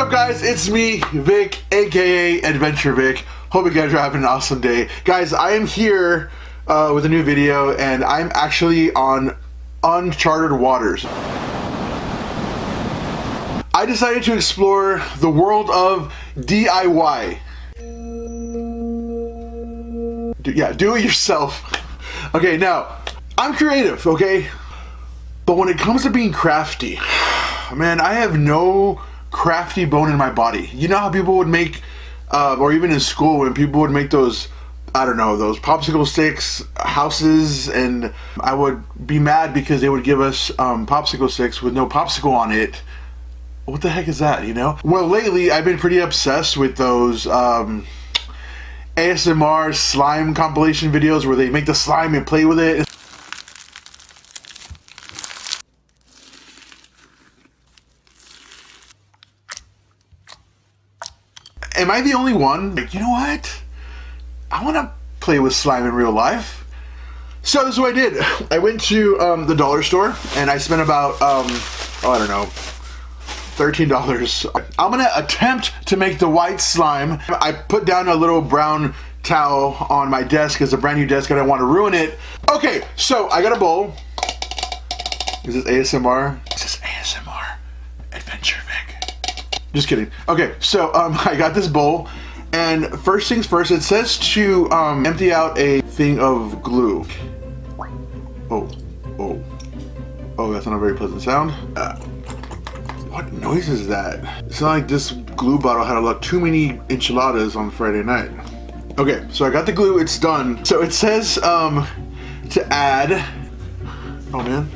up, guys? It's me, Vic, aka Adventure Vic. Hope you guys are having an awesome day. Guys, I am here with a new video, and I'm actually on uncharted waters. I decided to explore the world of DIY. Do it yourself. Okay, now, I'm creative, okay? But when it comes to being crafty, man, I have no crafty bone in my body. You know how people would make, or even in school when people would make those, I don't know, those popsicle sticks, houses, and I would be mad because they would give us popsicle sticks with no popsicle on it. What the heck is that, you know? Well, lately I've been pretty obsessed with those ASMR slime compilation videos where they make the slime and play with it. Am I the only one? Like, you know what? I want to play with slime in real life. So this is what I did. I went to the dollar store and I spent about, I don't know, $13. I'm gonna attempt to make the white slime. I put down a little brown towel on my desk. It's a brand new desk and I don't want to ruin it. Okay, so I got a bowl. Is this ASMR? This is ASMR Adventure Vic. Just kidding. Okay, so I got this bowl, and first things first, it says to empty out a thing of glue. Oh, that's not a very pleasant sound. What noise is that? It sounded like this glue bottle had a lot too many enchiladas on Friday night. Okay, so I got the glue, it's done. So it says to add, oh man.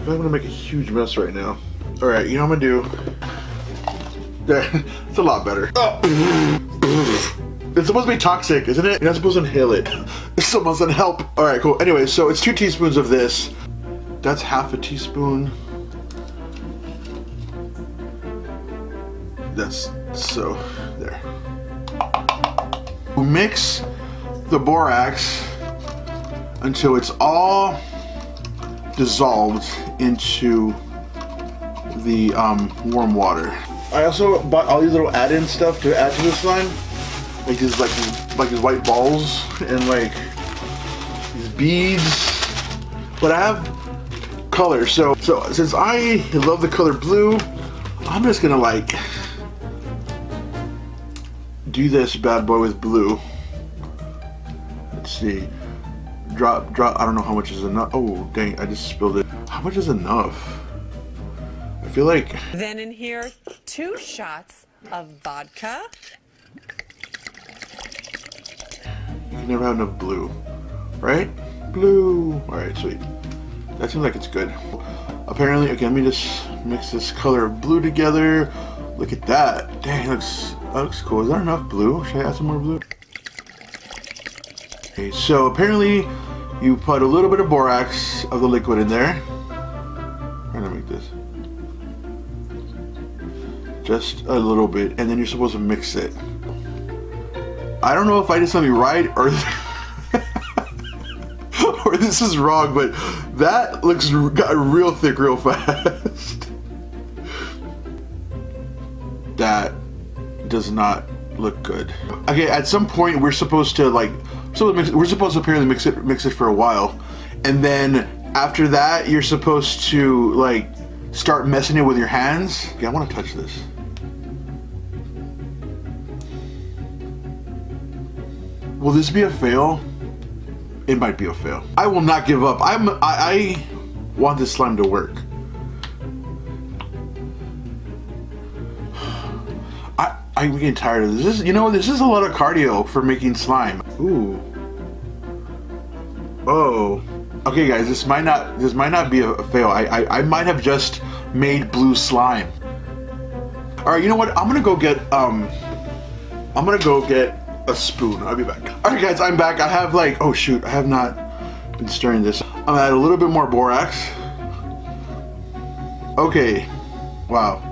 I'm gonna make a huge mess right now. All right, you know what I'm gonna do? There, it's a lot better. Oh. It's supposed to be toxic, isn't it? You're not supposed to inhale it. Someone's gonna help. All right, cool. Anyway, so it's 2 teaspoons of this. That's half a teaspoon. That's so, there. Mix the borax until it's all dissolved into the warm water. I also bought all these little add-in stuff to add to the slime. Like these white balls and like these beads. But I have color, so since I love the color blue, I'm just gonna like do this bad boy with blue. Let's see, drop, I don't know how much is enough. Oh dang, I just spilled it. How much is enough? I feel like, then in here 2 shots of vodka. You can never have enough blue, right? Blue. All right, sweet. That seems like it's good. Apparently, okay, let me just mix this color of blue together. Look at that. Dang, that looks cool. Is there enough blue? Should I add some more blue? Okay, so apparently you put a little bit of borax of the liquid in there. I'm gonna make this. Just a little bit, and then you're supposed to mix it. I don't know if I did something right or or this is wrong, but that got real thick real fast. That does not look good. Okay, at some point we're supposed to apparently mix it for a while, and then after that you're supposed to like start messing it with your hands. Okay, I want to touch this. Will this be a fail? It might be a fail. I will not give up. I want this slime to work. I'm getting tired of this. This is a lot of cardio for making slime. Ooh. Oh. Okay, guys, this might not be a fail. I might have just made blue slime. All right, you know what? I'm gonna go get a spoon. I'll be back. All right, guys, I'm back. I have like, oh shoot, I have not been stirring this. I'm gonna add a little bit more borax. Okay. Wow.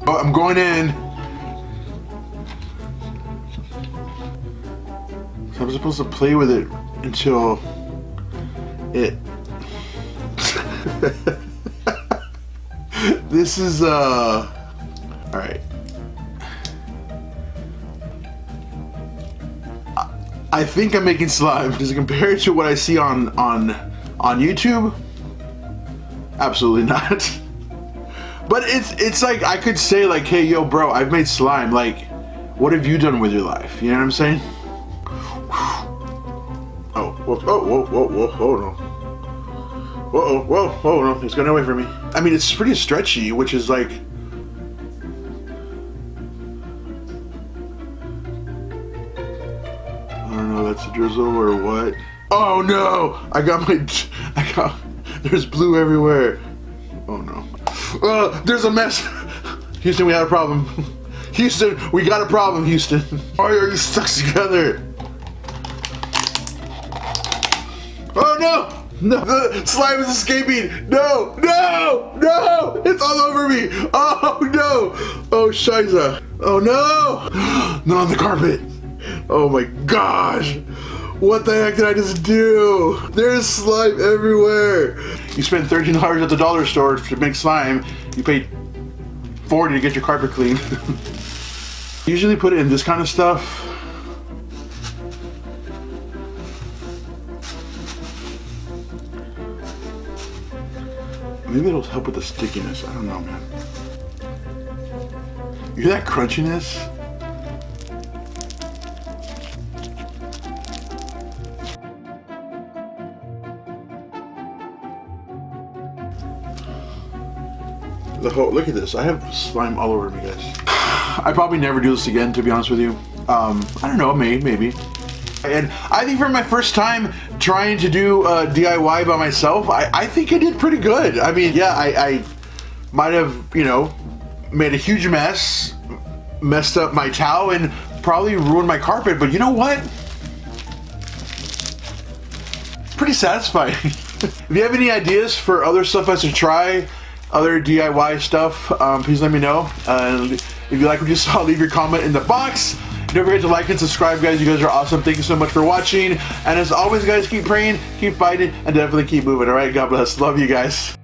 Oh, I'm going in. So I'm supposed to play with it until it This is all right. I think I'm making slime. Does it compare to what I see on YouTube? Absolutely not. But it's like I could say like, hey, yo, bro, I've made slime. Like, what have you done with your life? You know what I'm saying? Oh, whoa, hold on. Whoa, hold on. It's going away from me. I mean, it's pretty stretchy, which is like. I don't know, that's a drizzle or what? Oh no! There's blue everywhere. Oh no. There's a mess. Houston, we had a problem. Houston, we got a problem, Houston. Why are you stuck together? Oh no! No, the slime is escaping. No! It's all over me. Oh no! Oh shiza. Oh no! Not on the carpet. Oh my gosh! What the heck did I just do? There's slime everywhere. You spent $13 at the dollar store to make slime. You paid $40 to get your carpet clean. Usually put it in this kind of stuff. Maybe it'll help with the stickiness. I don't know, man. You hear that crunchiness? Look at this. I have slime all over me, guys. I probably never do this again, to be honest with you. I don't know, maybe. And I think for my first time trying to do DIY by myself, I think I did pretty good. I mean, yeah, I might have, made a huge mess, messed up my towel, and probably ruined my carpet, but you know what? Pretty satisfying. If you have any ideas for other stuff I should try, other DIY stuff, please let me know. If you like what you saw, leave your comment in the box. Don't forget to like and subscribe, guys. You guys are awesome. Thank you so much for watching. And as always, guys, keep praying, keep fighting, and definitely keep moving. All right, God bless. Love you guys.